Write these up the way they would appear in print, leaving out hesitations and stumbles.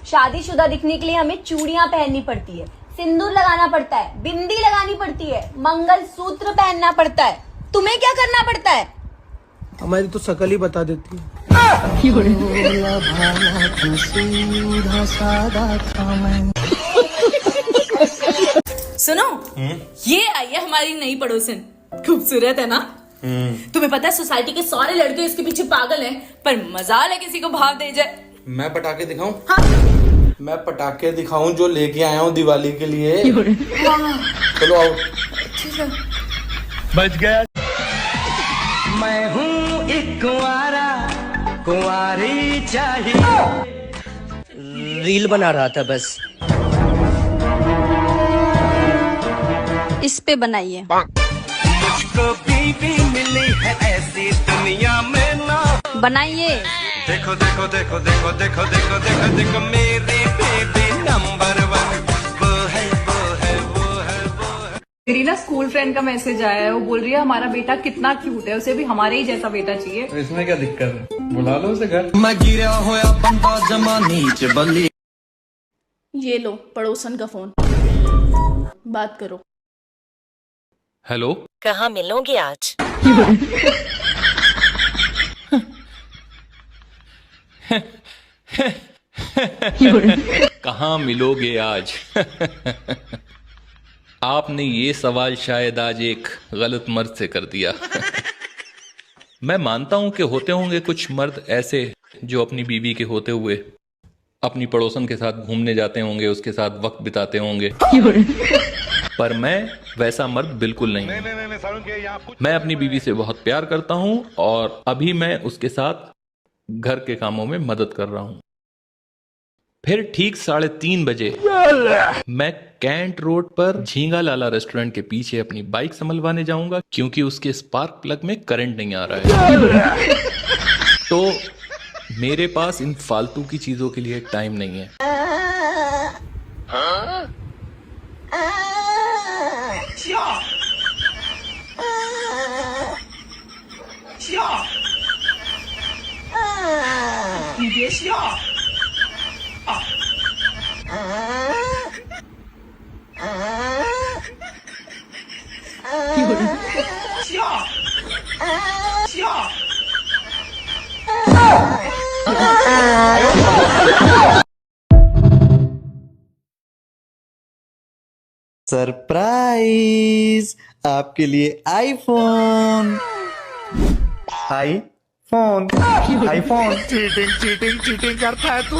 शादीशुदा दिखने के लिए हमें चूड़ियां पहननी पड़ती है, सिंदूर लगाना पड़ता है, बिंदी लगानी पड़ती है, मंगलसूत्र पहनना पड़ता है। तुम्हें क्या करना पड़ता है? हमारी तो शकल ही बता देती है। सुनो, ये आई है हमारी नई पड़ोसन। खूबसूरत है ना? तुम्हें पता है सोसाइटी के सारे लड़के इसके पीछे पागल हैं, पर मजाल है किसी को भाव दे जाए। मैं पटाखे दिखाऊं? हाँ? मैं पटाखे दिखाऊं जो लेके आया हूँ दिवाली के लिए। चलो आओ। बच गया। मैं हूँ एक कुंवारा, कुंवारी चाहिए। रील बना रहा था बस। इस पे बनाइए। मुझको बीवी मिली है ऐसी दुनिया में ना। बनाइए। देखो देखो देखो देखो देखो देखो देखो देखो मेरी बेबी नंबर 1। वो है वो है वो है वो है। मेरी ना स्कूल फ्रेंड का मैसेज आया है, वो बोल रही है हमारा बेटा कितना क्यूट है, उसे भी हमारे ही जैसा बेटा चाहिए। तो इसमें क्या दिक्कत है, बुला लो उसे घर। मैं गिरा होया बंदा जमा नीचे बल्ली। ये लो पड़ोसन का फोन, बात करो। हेलो, कहाँ मिलोगे आज? कहाँ मिलोगे आज? आपने ये सवाल शायद आज एक गलत मर्द से कर दिया। मैं मानता हूं कि होते होंगे कुछ मर्द ऐसे जो अपनी बीवी के होते हुए अपनी पड़ोसन के साथ घूमने जाते होंगे, उसके साथ वक्त बिताते होंगे, पर मैं वैसा मर्द बिल्कुल नहीं हूं। मैं अपनी बीवी से बहुत प्यार करता हूं और अभी मैं उसके साथ घर के कामों में मदद कर रहा हूं। फिर ठीक 3:30 बजे मैं कैंट रोड पर झींगा लाला रेस्टोरेंट के पीछे अपनी बाइक संभलवाने जाऊंगा, क्योंकि उसके स्पार्क प्लग में करंट नहीं आ रहा है। तो मेरे पास इन फालतू की चीजों के लिए टाइम नहीं है। सरप्राइज, आपके लिए आईफोन। IPhone iPhone. चीटिंग करता है तू।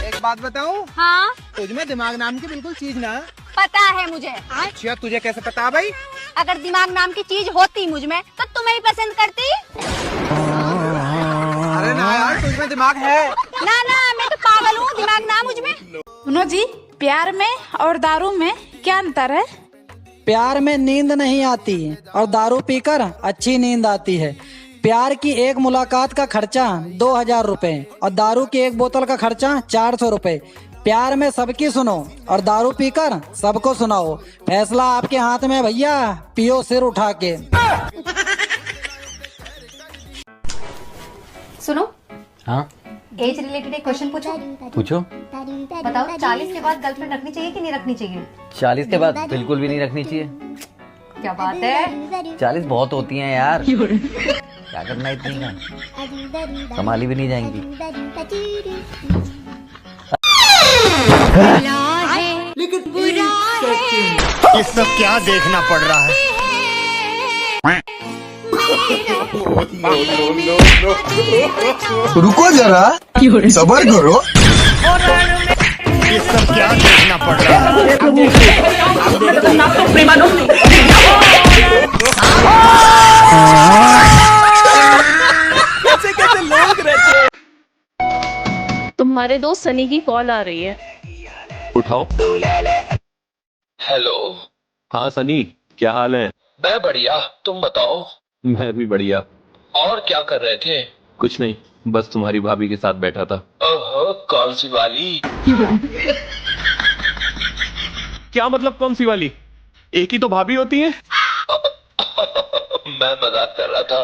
एक बात बताऊं? हाँ, तुझमें दिमाग नाम की बिल्कुल चीज ना। पता है मुझे। अच्छा, तुझे कैसे पता भाई? अगर दिमाग नाम की चीज होती मुझ में तो तुम्हें ही पसंद करती। अरे ना यार, तुझमें दिमाग है। ना ना, मैं तो पागल हूँ, दिमाग ना मुझ में। सुनो जी, प्यार में और दारू में क्या अंतर है? प्यार में नींद नहीं आती और दारू पीकर अच्छी नींद आती है। प्यार की एक मुलाकात का खर्चा 2000 रुपए और दारू की एक बोतल का खर्चा 400 रुपए। प्यार में सबकी सुनो और दारू पीकर सबको सुनाओ। फैसला आपके हाथ में भैया, पियो सिर उठा के। सुनो, हाँ एज रिलेटेड एक क्वेश्चन पूछो। पूछो। बताओ, 40 के बाद गर्लफ्रेंड रखनी चाहिए कि नहीं रखनी चाहिए? 40 के बाद बिल्कुल भी नहीं रखनी चाहिए। क्या बात है? 40 बहुत होती हैं यार, क्या करना इतनी का, संभाली भी नहीं जाएंगी। ये सब क्या देखना पड़ रहा है? रुको जरा, सबर करो। ये सब क्या देखना पड़ रहा है? कैसे लोग रहते। तुम्हारे दोस्त सनी की कॉल आ रही है, उठाओ। हेलो। हाँ सनी, क्या हाल है? मैं बढ़िया, तुम बताओ। मैं भी बढ़िया। और क्या कर रहे थे? कुछ नहीं, बस तुम्हारी भाभी के साथ बैठा था। ओहो, कौन सी वाली? क्या मतलब कौन सी वाली? एक ही तो भाभी होती है। मैं मजाक कर रहा था।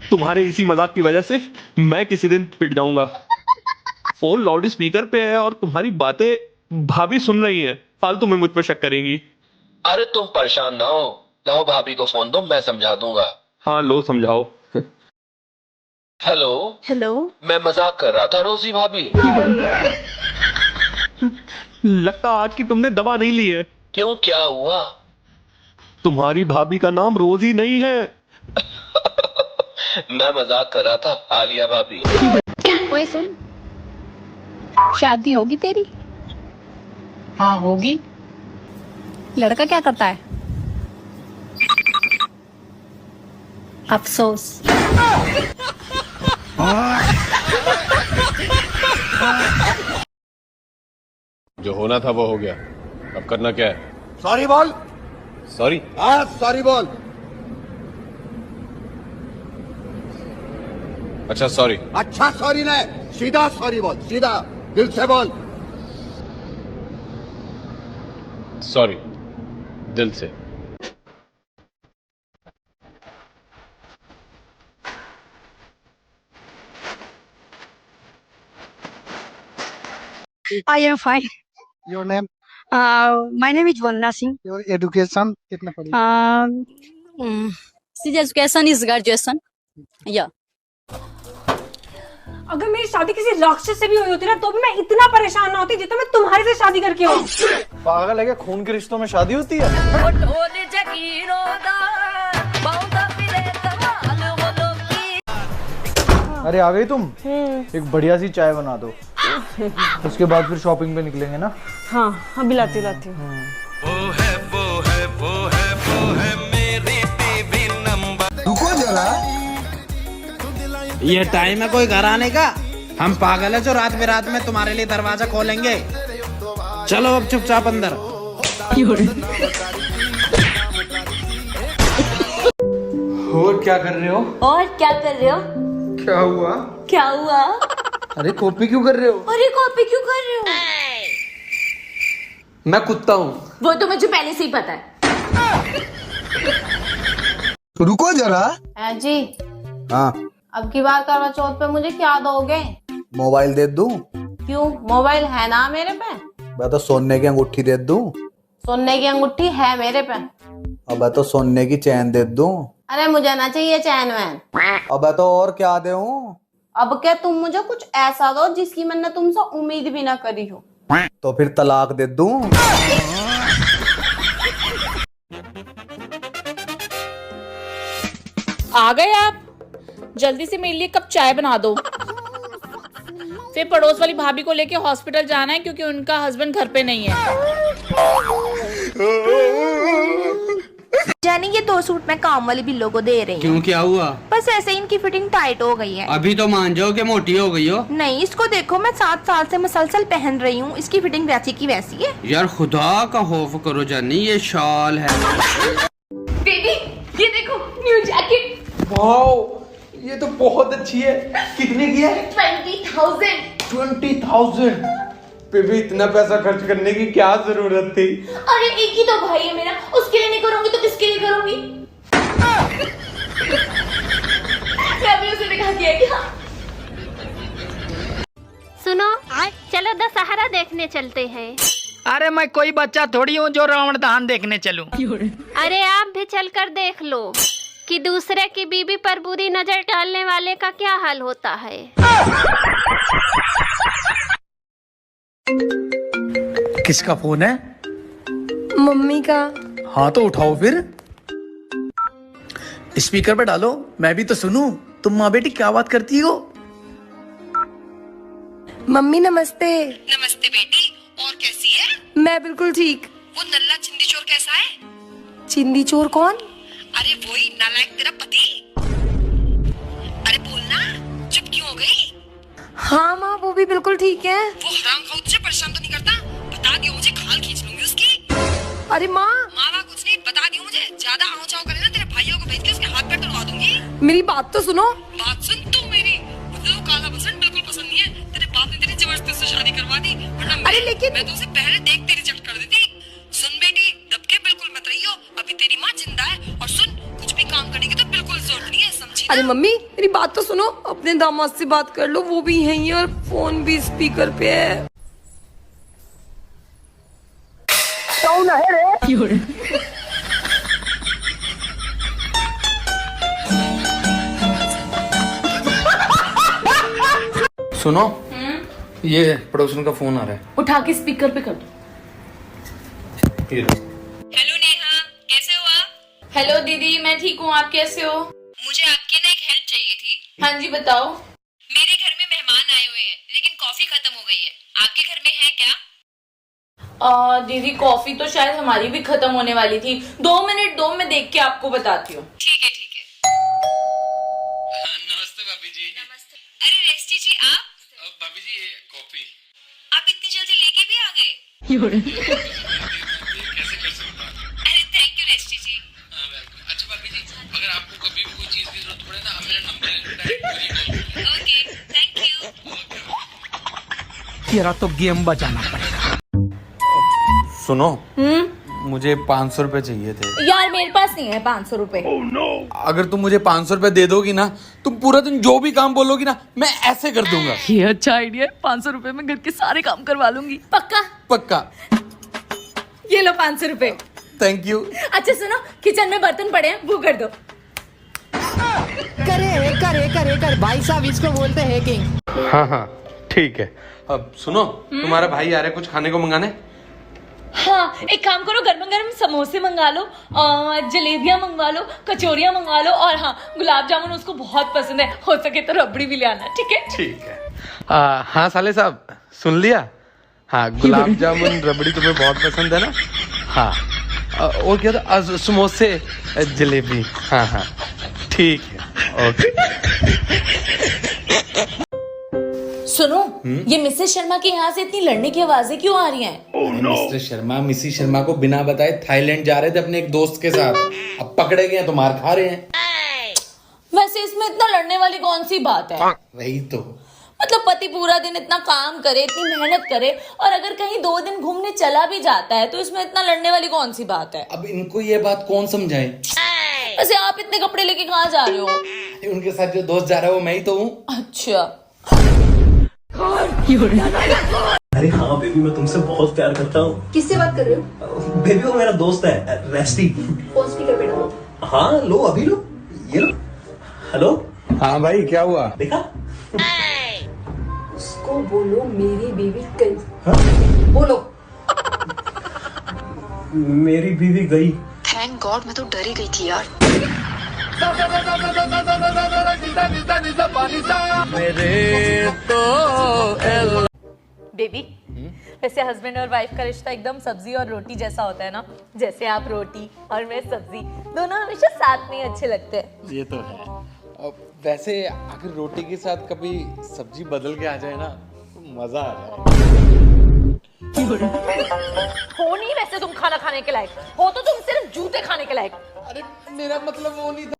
तुम्हारे इसी मजाक की वजह से मैं किसी दिन पिट जाऊंगा। फोन लाउड स्पीकर पे है और तुम्हारी बातें भाभी सुन रही है, फालतू में मुझ पर शक करेंगी। अरे तुम परेशान ना हो, लाओ भाभी को फोन दो, मैं समझा दूंगा। हाँ लो समझाओ। हेलो हेलो, मैं मजाक कर रहा था रोजी भाभी। लगता आज की तुमने दवा नहीं ली है। क्यों, क्या हुआ? तुम्हारी भाभी का नाम रोजी नहीं है। मैं मजाक कर रहा था, आलिया भाभी। ओए सुन, शादी होगी तेरी? हाँ होगी। लड़का क्या करता है? अफसोस। जो होना था वो हो गया, अब करना क्या है? सॉरी बोल। सॉरी? हाँ सॉरी बोल। अच्छा सॉरी। अच्छा सॉरी नहीं, सीधा सॉरी बोल, सीधा दिल से बोल। सॉरी, दिल से। I am fine. Your name? My name is Vandana Singh. Your education कितना पढ़ी? Education is graduation. Yeah. अगर मेरी शादी किसी राक्षस से भी हुई होती ना तो भी मैं इतना परेशान ना होती जितना मैं तुम्हारे से शादी करके हूँ। पागल है क्या? खून के रिश्तों में शादी होती है? अरे आ गई तुम? एक बढ़िया सी चाय बना दो, उसके बाद फिर शॉपिंग पे निकलेंगे ना। हाँ अभी लाती हूँ। वो है वो है वो है वो है मेरी बीवी नंबर। रुको जरा, ये टाइम है कोई घर आने का? हम पागल है जो रात में तुम्हारे लिए दरवाजा खोलेंगे? चलो अब चुपचाप अंदर। और क्या कर रहे हो? और क्या कर रहे हो? क्या हुआ? क्या हुआ? अरे कॉपी क्यों कर रहे हो? अरे कॉपी क्यों कर रहे हो? मैं कुत्ता हूँ। वो तो मुझे पहले से ही पता है। रुको जरा। जी, हाँ अब की बार करवा चौथ पे मुझे क्या दोगे? मोबाइल दे दूं? क्यों, मोबाइल है ना मेरे पे? मैं तो सोने की अंगूठी दे दूं? सोने की अंगूठी है मेरे पे। अब तो सोने की चैन दे दूं? अरे मुझे ना चाहिए चैन वैन। अब तो और क्या दूं? अब क्या तुम मुझे कुछ ऐसा दो जिसकी मैंने तुमसे उम्मीद भी ना करी हो। तो फिर तलाक दे दूं? आ गए आप? जल्दी से मेरे लिए कप चाय बना दो। फिर पड़ोस वाली भाभी को लेके हॉस्पिटल जाना है क्योंकि उनका हस्बैंड घर पे नहीं है। जानी ये 2 सूट मैं काम वाली बिल्लो को दे रही हूँ। क्यों, क्या हुआ? बस ऐसे ही इनकी फिटिंग टाइट हो गई है। अभी तो मान जाओ कि मोटी हो गई हो। नहीं, इसको देखो, मैं 7 साल से मुसलसल पहन रही हूँ, इसकी फिटिंग वैसी की वैसी है। यार खुदा का खौफ करो जानी, ये शॉल है। बेबी ये देखो न्यू जैकेट। वाओ, ये तो बहुत अच्छी है। कितने की है? 20,000। 20,000? बेबी इतना पैसा खर्च करने की क्या जरूरत थी? अरे एक ही तो भाई है मेरा, उसके लिए नहीं करूंगी तो किसके लिए करूंगी? मैं अभी उसे दिखा दिया क्या? सुनो, चलो दशहरा देखने चलते हैं। अरे मैं कोई बच्चा थोड़ी हूँ जो रावण दहन देखने चलूं। अरे आप भी चलकर देख लो कि दूसरे की बीबी पर बुरी नजर डालने वाले का क्या हाल होता है। किसका फोन है? मम्मी का। हाँ तो उठाओ फिर। स्पीकर पे डालो, मैं भी तो सुनूं। तुम माँ बेटी क्या बात करती हो? मम्मी नमस्ते। नमस्ते बेटी, और कैसी है? मैं बिल्कुल ठीक। वो नल्ला चिंदी चोर कैसा है? चिंदी चोर कौन? अरे वही नालायक तेरा पति। अरे बोलना, चुप क्यों हो गई? हाँ माँ, वो भी बिल्कुल ठीक है। वो हराम खाओ तुझे परेशान तो नहीं करता? बता दियो मुझे, खाल खींच लूंगी उसकी। अरे माँ, मावा कुछ नहीं, बता दियो मुझे। ज्यादा आओ चाओ करे ना तेरे भाइयों को भेज के उसके हाथ पैर तोड़वा दूंगी। मेरी बात तो सुनो। बात सुन तू मेरी। मुझे वो काला बसंत बिल्कुल पसंद नहीं है। तेरे बाप ने तेरी जबरदस्ती से शादी करवा दी, वरना मैं तो उसे पहले देखते रिजेक्ट कर देती। सुन बेटी, दबके बिल्कुल मत रहियो, अभी तेरी माँ जिंदा है। और सुन, कुछ भी काम करने की तो बिल्कुल जरूरत नहीं है, समझी अरे मम्मी मेरी बात तो सुनो, अपने दामाद से बात कर लो, वो भी यहीं और फोन भी स्पीकर पे है। सुनो, ये पड़ोसन का फोन आ रहा है। उठा के स्पीकर पे कर दो। ये लो। हेलो नेहा, कैसे हो आप? हेलो दीदी, मैं ठीक हूँ, आप कैसे हो? मुझे आपकी ना एक हेल्प चाहिए थी। हाँ जी बताओ। मेरे घर में मेहमान आए हुए हैं, लेकिन कॉफी खत्म हो गई है। आपके घर में है क्या? दीदी कॉफी तो शायद हमारी भी खत्म होने वाली थी। 2 मिनट दो, मैं देख के आपको बताती हूँ। ठीक है ठीक है। नमस्ते भाभी जी। नमस्ते। अरे रेस्टी जी आप? भाभी जी ये कॉफी आप इतनी जल्दी लेके भी आ गए? कैसे कर सकता हूँ? अरे थैंक यू रेस्टी जी। अच्छा भाभी जी, अगर आपको कभी भी कोई चीज की जरूरत पड़े ना, आप मेरा नंबर ले लो, डायरेक्ट मुझे कॉल करो। Okay thank you. तेरा तो गेम बजाना पड़ेगा। सुनो, मुझे 500 रुपए चाहिए थे। यार मेरे पास नहीं है 500 रुपए। अगर तुम मुझे 500 रुपए दे दोगी ना, तुम पूरा दिन जो भी काम बोलोगी ना, मैं ऐसे कर दूंगा। ये अच्छा आइडिया है, 500 रुपए में घर के सारे काम करवा लूंगी। पक्का? पक्का। ये लो 500 रुपए। Thank you. अच्छा सुनो, किचन में बर्तन पड़े हैं, वो कर दो। करे भाई साहब, इसको बोलते हैं हैकिंग। हाँ ठीक है। अब सुनो, तुम्हारा भाई आ रहा है कुछ खाने को मंगाने। हाँ एक काम करो, गर्मा गर्म समोसे मंगा लो, जलेबियां मंगवा लो, कचौरियां मंगवा लो, और हाँ गुलाब जामुन उसको बहुत पसंद है, हो सके तो रबड़ी भी ले आना। ठीक है? ठीक है। हाँ साले साहब, सुन लिया? हाँ, गुलाब जामुन रबड़ी तुम्हें बहुत पसंद है ना? हाँ, और क्या था? समोसे, जलेबी। हाँ ठीक है, ओके। सुनो, ये मिसेस शर्मा के यहाँ से इतनी लड़ने की आवाजें क्यों आ रही हैं? मिस्टर शर्मा मिसी शर्मा को बिना बताए थाईलैंड जा रहे थे अपने एक दोस्त के साथ, अब पकड़े गए तो मार खा रहे हैं। वैसे इसमें इतना लड़ने वाली कौन सी बात है? वही तो, मतलब पति पूरा दिन इतना काम करे, इतनी मेहनत करे, और अगर कहीं 2 दिन घूमने चला भी जाता है तो इसमें इतना लड़ने वाली कौन सी बात है? अब इनको ये बात कौन समझाए? वैसे आप इतने कपड़े लेके कहाँ जा रहे हो? उनके साथ जो दोस्त जा रहा है वो मैं ही तो हूँ। अच्छा। अरे हाँ बेबी, मैं तुमसे बहुत प्यार करता हूँ। किससे बात कर रहे हो? बेबी वो मेरा दोस्त है, रेस्टी। फोन स्पीकर पे डालो। हाँ लो, अभी लो, ये लो। हेलो। हाँ भाई, क्या हुआ? देखा? उसको बोलो मेरी बीवी गई। हाँ? बोलो। मेरी बीवी गई। थैंक गॉड, मैं तो डर ही गई थी यार। बेबी, वैसे हस्बैंड और वाइफ का रिश्ता एकदम सब्जी और रोटी जैसा होता है ना? जैसे आप रोटी और मैं सब्जी, दोनों हमेशा साथ में अच्छे लगते हैं। ये तो है। अब वैसे अगर रोटी के साथ कभी सब्जी बदल के आ जाए ना, तो मजा आ जाए। हो नहीं वैसे तुम खाना खाने के लायक, हो तो तुम सिर्फ जूते खाने के लायक। अरे मेरा मतलब वो नहीं था।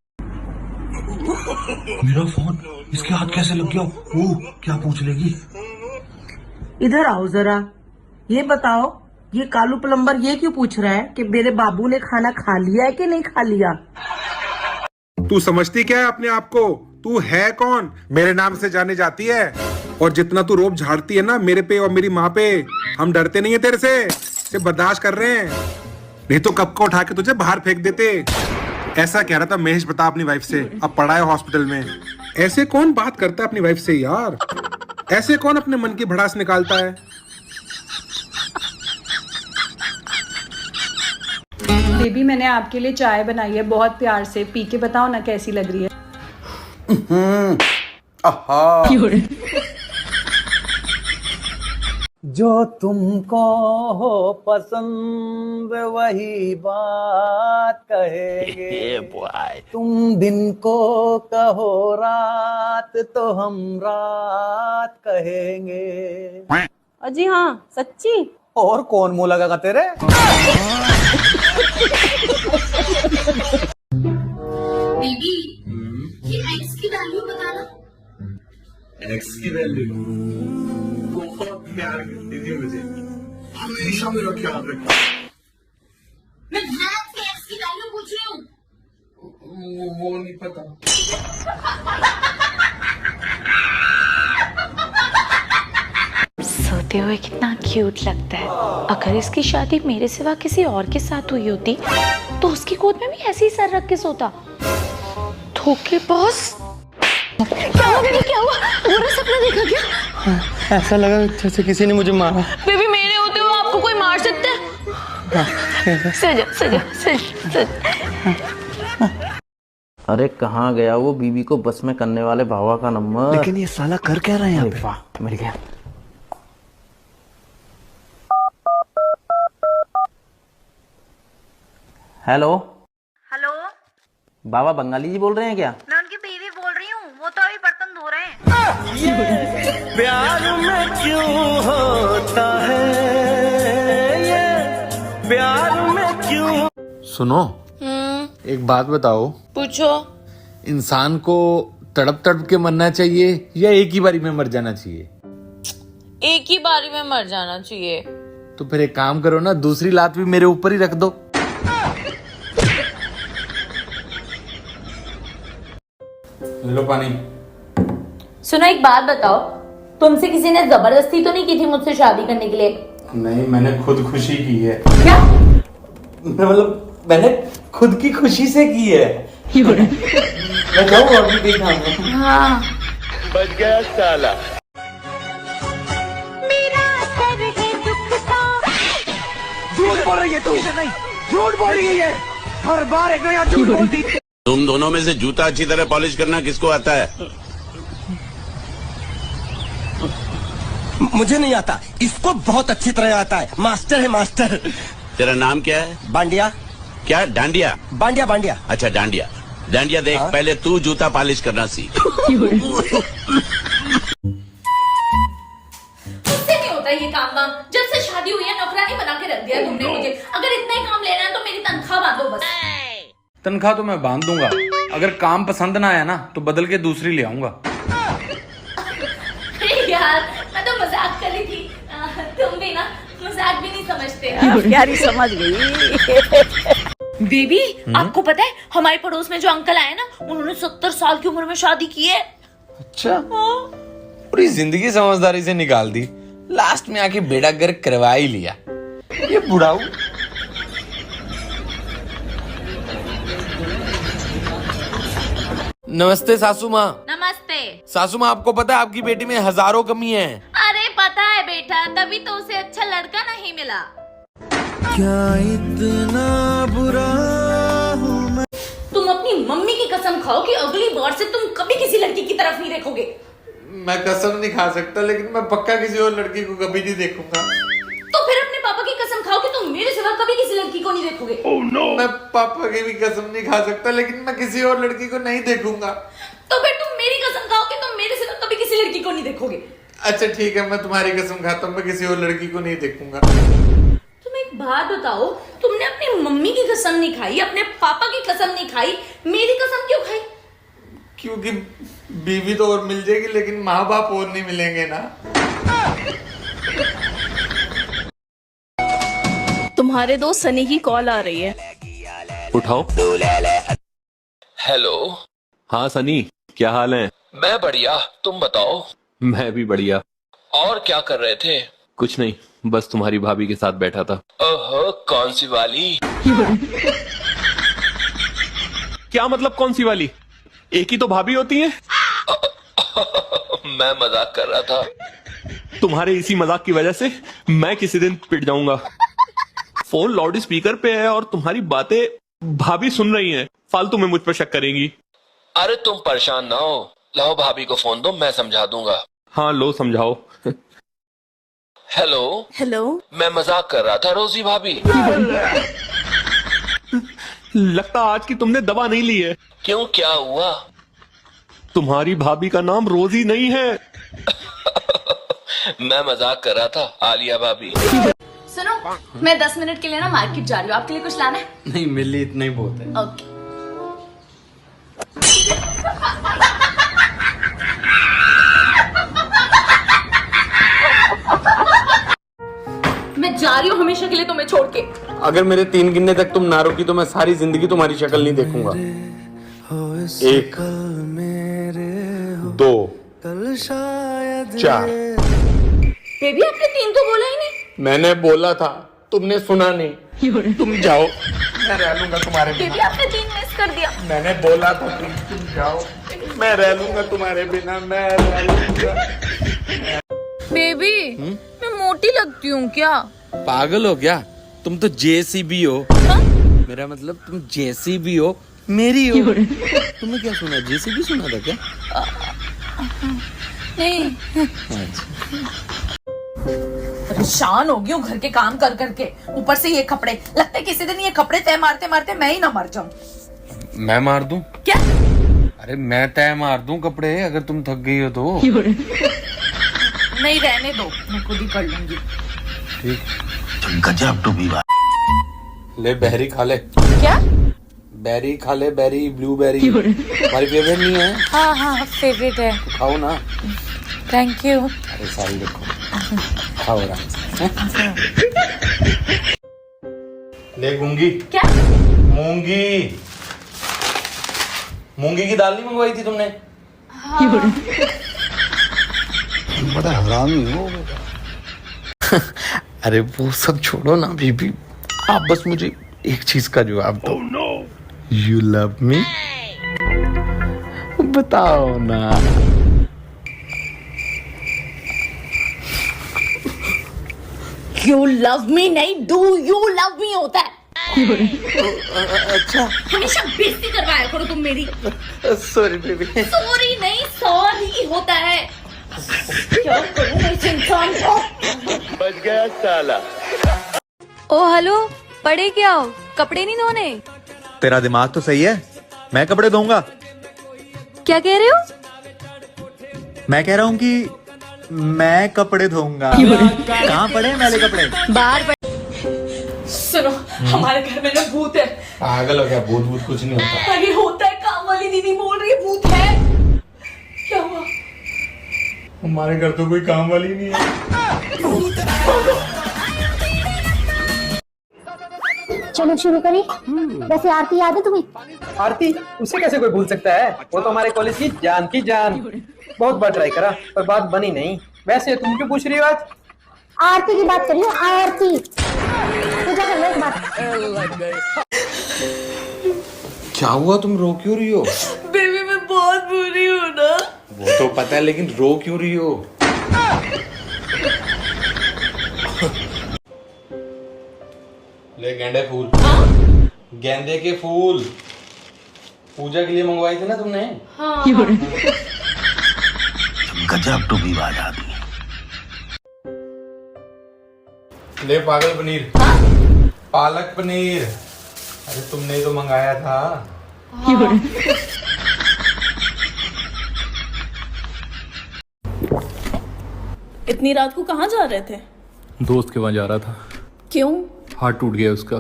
मेरा फोन इसके हाथ कैसे लग गया? वो क्या पूछ लेगी? इधर आओ जरा, ये बताओ, ये कालू प्लम्बर ये क्यों पूछ रहा है कि मेरे बाबू ने खाना खा लिया है कि नहीं खा लिया? तू समझती क्या है अपने आप को? तू है कौन? मेरे नाम से जाने जाती है, और जितना तू रोब झाड़ती है ना मेरे पे और मेरी माँ पे, हम डरते नहीं है तेरे से, सिर्फ बर्दाश्त कर रहे हैं, नहीं तो कब को उठा के तुझे बाहर फेंक देते। ऐसा कह रहा था महेश बता अपनी वाइफ से, अब पड़ा है हॉस्पिटल में। ऐसे कौन बात करता है अपनी वाइफ से यार? ऐसे कौन अपने मन की भड़ास निकालता है? बेबी मैंने आपके लिए चाय बनाई है बहुत प्यार से, पी के बताओ ना कैसी लग रही है। जो तुमको हो पसंद वही बात कहेंगे, तुम दिन को कहो रात तो हम रात कहेंगे। जी हाँ सच्ची? और कौन मुंह लगा तेरे? बेबी, ये एक्स की वैल्यू बताना। एक्स की वैल्यू बहुत प्यार करती थी मुझे, हमेशा मेरा ख्याल रखा। मैं एक्स की वैल्यू पूछ रही हूँ। वो नहीं पता। सोते हुए कितना क्यूट लगता है। अगर इसकी शादी मेरे सिवा किसी और के साथ हुई होती तो उसकी गोद में भी ऐसे ही सर रख के सोता। धोखेबाज। क्या हुआ बेबी, क्या हुआ? बुरा सपना देखा क्या? हाँ, ऐसा लगा जैसे किसी ने मुझे मारा। बेबी मेरे होते हुए आपको कोई मार सकता है? सो जा। अरे कहाँ गया वो बीवी को बस में करने वाले भावा का नंबर? लेकिन ये साला कर क्या रहा है यहाँ पे? वाह मिल गया। हेलो हेलो, बाबा बंगाली जी बोल रहे हैं क्या? मैं उनकी बीवी बोल रही हूँ, वो तो अभी बर्तन धो रहे हैं। प्यार में क्यों होता है ये, प्यार में क्यों? सुनो, एक बात बताओ। पूछो। इंसान को तड़प तड़प के मरना चाहिए या एक ही बारी में मर जाना चाहिए? एक ही बारी में मर जाना चाहिए। तो फिर एक काम करो ना, दूसरी लात भी मेरे ऊपर ही रख दो। लो पानी। सुनो एक बात बताओ, तुमसे किसी ने जबरदस्ती तो नहीं की थी मुझसे शादी करने के लिए? नहीं, मैंने खुद खुशी की है। क्या? मतलब मैंने खुद की खुशी से की है। मैं जाऊँ और भी देखा। हाँ। बच गया साला। झूठ बोल रही है तू, नहीं झूठ बोल रही है, हर बार एक नया झूठ बोलती है। तुम दोनों में से जूता अच्छी तरह पॉलिश करना किसको आता है? मुझे नहीं आता, इसको बहुत अच्छी तरह आता है, मास्टर है मास्टर। तेरा नाम क्या है? बांडिया। क्या? डांडिया? बांडिया बांडिया। अच्छा डांडिया। डांडिया देख, पहले तू जूता पॉलिश करना सीख। मुझसे नहीं होता ये काम वाम, जब से शादी हुई है नौकरानी बना के रख दिया तुमने मुझे। अगर इतना ही काम लेना है तो मेरी तनख्वाह बांधो बस। तनख्वाह तो मैं बांध दूंगा, अगर काम पसंद ना आया ना तो बदल के दूसरी ले आऊंगा। यार मैं तो मजाक कर रही थी, तुम भी ना मजाक भी नहीं समझते। यार समझ गई। बेबी आपको पता है हमारे पड़ोस में जो अंकल आए ना, उन्होंने 70 साल की उम्र में शादी की है। अच्छा, पूरी जिंदगी समझदारी से निकाल दी, लास्ट में आके बेड़ा गर्क करवा ही लिया। ये बुढ़ाऊ। नमस्ते सासू माँ। नमस्ते। सासू माँ, आपको पता है आपकी बेटी में हजारों कमी है। अरे पता है बेटा, तभी तो उसे अच्छा लड़का नहीं मिला। क्या इतना बुरा हूँ मैं? तुम अपनी मम्मी की कसम खाओ कि अगली बार से तुम कभी किसी लड़की की तरफ नहीं देखोगे। मैं कसम नहीं खा सकता, लेकिन मैं पक्का किसी और लड़की को कभी नहीं देखूंगा। तो फिर अपने पापा की कसम खाओ कि तुम मेरे सिवा कभी किसी लड़की को नहीं देखोगे। Oh, no. मैं पापा की भी कसम नहीं खा सकता, लेकिन मैं किसी और लड़की को नहीं देखूंगा। तो फिर तुम मेरी कसम खाओ कि तुम मेरे सिवा कभी किसी लड़की को नहीं देखोगे। अच्छा ठीक है, मैं तुम्हारी कसम खाता हूँ, मैं किसी और लड़की को नहीं देखूंगा। तुम एक बात बताओ, तुमने अपनी मम्मी की कसम नहीं खाई, अपने पापा की कसम नहीं खाई, मेरी कसम क्यों खाई? क्योंकि बीवी तो और मिल जाएगी, लेकिन माँ बाप और नहीं मिलेंगे ना। तुम्हारे दोस्त सनी की कॉल आ रही है। उठाओ। हेलो। हाँ सनी, क्या हाल है? मैं बढ़िया, तुम बताओ। मैं भी बढ़िया। और क्या कर रहे थे? कुछ नहीं, बस तुम्हारी भाभी के साथ बैठा था। ओहो, कौन सी वाली? क्या मतलब कौन सी वाली? एक ही तो भाभी होती है। मैं मजाक कर रहा था। तुम्हारे इसी मजाक की वजह से मैं किसी दिन पिट जाऊंगा। फोन लाउड स्पीकर पे है और तुम्हारी बातें भाभी सुन रही हैं। फालतू में मुझ पर शक करेंगी। अरे तुम परेशान ना हो, लाओ भाभी को फोन दो, मैं समझा दूंगा। हाँ लो समझाओ। हेलो। हेलो। मैं मजाक कर रहा था रोजी भाभी। लगता आज की तुमने दवा नहीं ली है। क्यों, क्या हुआ? तुम्हारी भाभी का नाम रोजी नहीं है। मैं मजाक कर रहा था, आलिया भाभी। सुनो, मैं 10 मिनट के लिए ना मार्केट जा रही हूँ, आपके लिए कुछ लाना है? नहीं, मेरे लिए इतना ही बहुत है। ओके। मैं जा रही हूँ हमेशा के लिए तुम्हें छोड़ के। अगर मेरे 3 गिनने तक तुम ना रुकी तो मैं सारी जिंदगी तुम्हारी शक्ल नहीं देखूंगा। 1 2 4। बेबी आपने 3 तो बोला ही नहीं। मैंने बोला था, तुमने सुना नहीं। तुम जाओ, मैं रह लूंगा तुम्हारे बिना। बेबी आपने 3 मिस कर दिया। मैंने बोला था तुम जाओ, मैं रह लूंगा तुम्हारे बिना, मैं रह लूंगा। बेबी मैं मोटी लगती हूँ क्या? पागल हो क्या? तुम तो जेसीबी हो। मेरा मतलब तुम जेसीबी हो, मेरी हो। तुमने क्या सुना, जेसीबी सुना था क्या? नहीं। परेशान हो गई हूँ घर के काम कर करके, ऊपर से ये कपड़े। लगता है किसी दिन ये कपड़े तय मारते मारते मैं ही ना मर जाऊं। मैं मार दूं? क्या? अरे मैं तय मार दूं कपड़े, अगर तुम थक गई हो तो। नहीं रहने दो, मैं खुद ही कर लूंगी। ठीक। गजब टू बी। ले बेरी खा ले। क्या? बेरी खा ले, बेरी, ब्लूबेरी। हमारी फेवरेट नहीं है? हाँ हाँ फेवरेट है। खाओ ना। Thank you. अरे सारी देखो, खाओ आराम से। ले गूंगी। क्या? मूंगी। मूंगी की दाल नहीं मंगवाई थी तुमने? हाँ। बड़ा हरामी हो। अरे वो सब छोड़ो ना बीबी, आप बस मुझे एक चीज का जवाब दो। You love me? बताओ ना। You love me नहीं, do you love me होता है। अच्छा, हमेशा बेइज्जती करवाया करो तुम मेरी। Sorry baby. सॉरी नहीं, सॉरी होता है। क्या करूं मैं इस इंसान को? बच गया साला। ओ हेलो, पड़े क्या हो? कपड़े नहीं धोने? तेरा दिमाग तो सही है, मैं कपड़े धोऊंगा। क्या कह रहे हो? मैं कह रहा हूँ कि मैं कपड़े धोऊंगा। कहाँ पड़े मैले कपड़े? बाहर। सुनो, हमारे घर में ना भूत है। पागल हो गया? भूत भूत कुछ नहीं होता। अरे होता है, काम वाली दीदी बोल रही है भूत है। क्या हुआ? हमारे घर तो कोई काम वाली नहीं है। चलो शुरू करें। वैसे आरती याद है तुम्हें? आरती, उसे कैसे कोई भूल सकता है? वो तो हमारे कॉलेज की जान। बहुत बार ट्राई करा पर बात बनी नहीं। वैसे तुम क्यों पूछ रही हो आज? आरती की बात करियो, आरती। पूजा कर लो एक बात। क्या हुआ, तुम रो क्यों रही हो? बेबी मैं बहुत बुरी हूँ ना। वो तो पता है, लेकिन रो क्यों रही हो? ले गेंदे फूल। गेंदे के फूल पूजा के लिए मंगवाए थे ना तुमने? हाँ। गजब टू बी बात। ले पागल पनीर। पालक पनीर। अरे तुमने ही तो मंगाया था। इतनी रात को कहाँ जा रहे थे? दोस्त के वहां जा रहा था। क्यों? हाथ टूट गया उसका।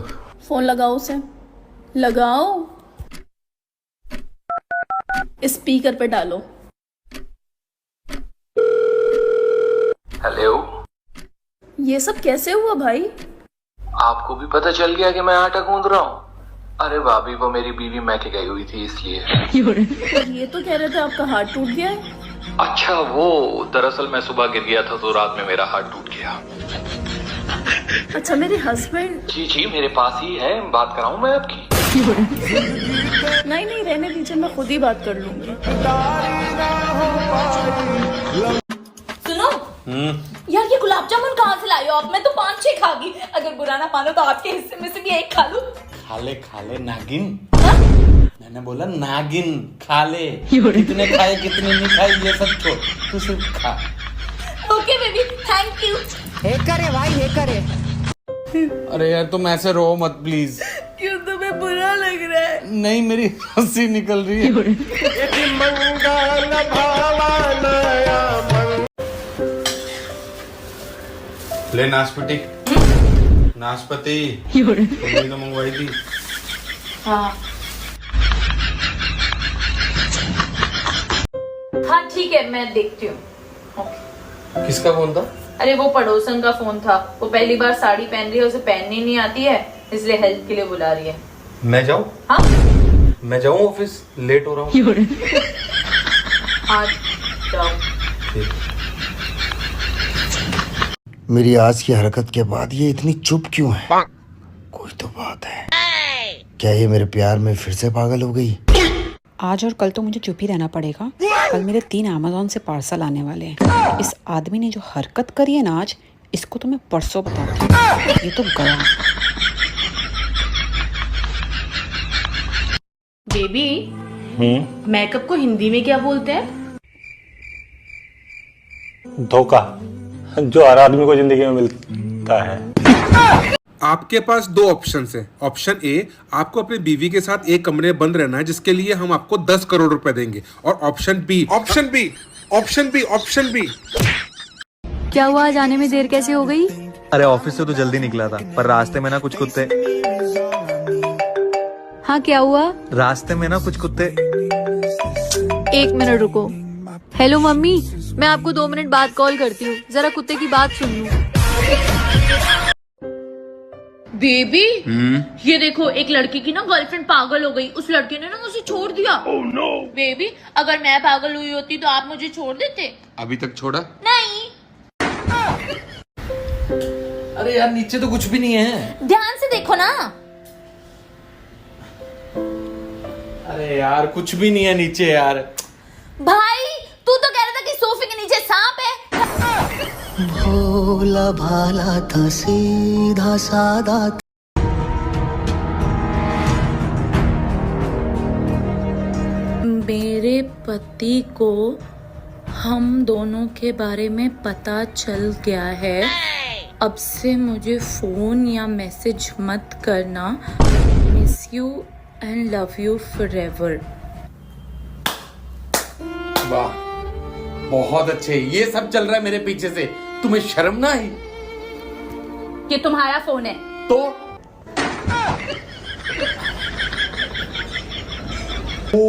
फोन लगाओ उसे, लगाओ। स्पीकर पे डालो। हेलो। ये सब कैसे हुआ भाई? आपको भी पता चल गया कि मैं आटा गूंद रहा हूँ? अरे भाभी, वो मेरी बीवी मैके गई हुई थी इसलिए। ये तो कह रहे थे आपका हाथ टूट गया है। अच्छा, वो दरअसल मैं सुबह गिर गया था तो रात में मेरा हाथ टूट गया। अच्छा, मेरे हस्बैंड? जी मेरे पास ही है, बात कराऊं मैं आपकी? नहीं नहीं, रहने दीजिए, मैं खुद ही बात कर लूंगी। सुनो यार, ये गुलाब जामुन कहाँ से लाए हो आप? मैं तो 5-6 खा गई। अगर बुरा ना मानो तो आपके हिस्से में से भी एक खा लूं। खा ले नागिन। मैंने बोला नागिन, खा ले। कितने खाए कितने नहीं खाए ये सब छोड़, तू सिर्फ खा। Okay baby, thank you. करे भाई, करे। अरे यार तुम ऐसे रो मत प्लीज। क्यों, तुम्हें बुरा लग रहा है? नहीं, मेरी हंसी निकल रही है। ले नाशपाती। नाशपाती तुमने तो मंगवाई थी। हाँ ठीक है, मैं देखती हूँ। किसका फोन था? अरे वो पड़ोसन का फोन था। वो पहली बार साड़ी पहन रही है, उसे पहननी नहीं आती है, इसलिए हेल्प के लिए बुला रही है। मैं जाऊँ? हाँ मैं जाऊँ ऑफिस, लेट हो रहा हूँ। आज जाओ। मेरी आज की हरकत के बाद ये इतनी चुप क्यों है? कोई तो बात है। क्या ये मेरे प्यार में फिर से पागल हो गई? आज और कल तो मुझे चुप ही रहना पड़ेगा। कल मेरे 3 अमेज़न से पार्सल आने वाले हैं। इस आदमी ने जो हरकत करी है ना आज, इसको तो मैं परसों बताती हूँ। ये तो गया। बेबी, मेकअप को हिंदी में क्या बोलते हैं? धोखा, जो हर आदमी को जिंदगी में मिलता है। आपके पास 2 ऑप्शन है। ऑप्शन ए, आपको अपनी बीवी के साथ एक कमरे में बंद रहना है, जिसके लिए हम आपको 10 करोड़ रुपए देंगे। और ऑप्शन बी, क्या हुआ, आज आने में देर कैसे हो गई? अरे ऑफिस से तो जल्दी निकला था, पर रास्ते में ना कुछ कुत्ते। हाँ, क्या हुआ? रास्ते में ना कुछ कुत्ते। 1 मिनट रुको। हेलो मम्मी, मैं आपको 2 मिनट बाद कॉल करती हूँ, जरा कुत्ते की बात सुन लूं। बेबी, ये देखो, एक लड़की की ना गर्लफ्रेंड पागल हो गई। उस लड़के ने ना मुझे छोड़ दिया। बेबी, अगर मैं पागल हुई होती तो आप मुझे छोड़ देते? अभी तक छोड़ा नहीं। अरे यार, नीचे तो कुछ भी नहीं है। ध्यान से देखो ना। अरे यार, कुछ भी नहीं है नीचे यार। भाई, तू तो कह रहा था कि सोफे के नीचे सांप है। भोला भाला था, सीधा सादा। मेरे पति को हम दोनों के बारे में पता चल गया है। अब से मुझे फोन या मैसेज मत करना। Miss you and love you forever. वाह, बहुत अच्छे। ये सब चल रहा है मेरे पीछे से, तुम्हें शर्म ना आई? ये तुम्हारा फोन है तो ओ